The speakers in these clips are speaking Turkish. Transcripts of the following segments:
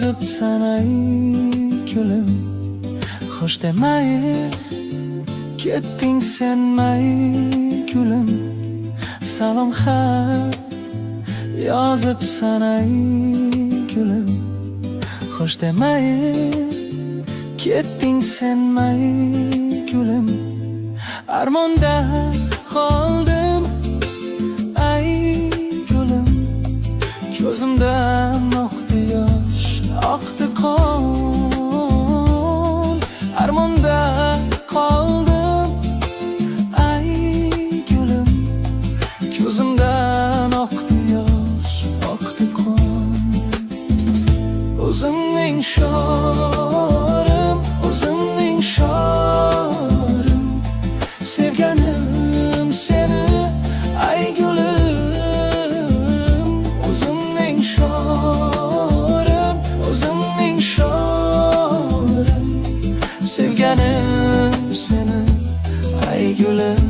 yozibsan ay kulim. Xo'sh demay ketding sen may kulim. Salom xat yozibsan ay kulim. Xo'sh demay ketding sen may kulim. Armonda qoldim ay kulim. Ko'zimdan oqdi yosh, oqdi qon. Armonda qoldim ay kulim. Ko'zimdan oqdi yosh, oqdi qon. O'zimning shorim, o'zimning shorim. Sevganim seni ay gulim. O'zimning shorim, o'zimning shorim. Sevganim seni ay gulim.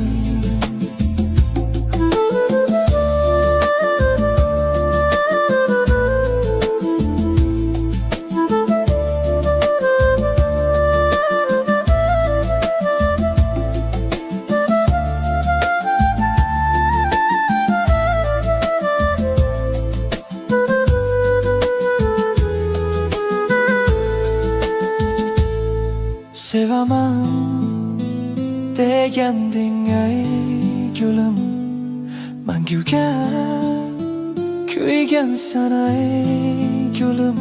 Sevaman deganding ay gulim. Manguga kuygansan ay gulim.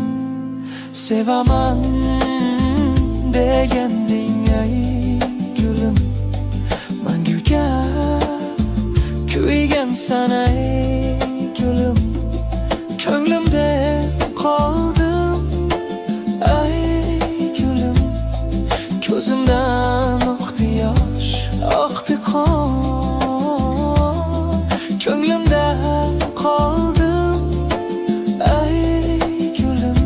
Sevaman deganding ay gulim. Manguga kuygansan ay gulim. Ko'nglimda qoldim ay gulim. Ko'zimdan oqdi yosh, oqdi qon. Ko'nglimda qoldim ay gulim.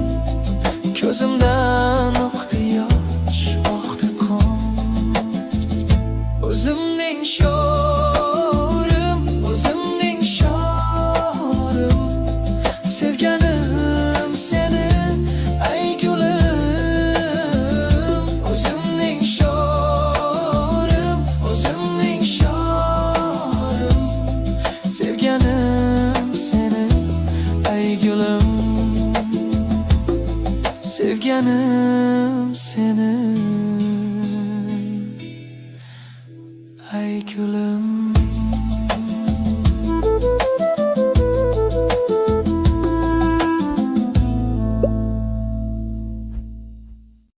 Ko'zimdan oqdi yosh, oqdi qon. O'zimning shorim, o'zimning shorim. Sevganim seni ay gulim. O'zimning shorim, o'zimning shorim. Sevganim seni ay gulim. Sevganim seni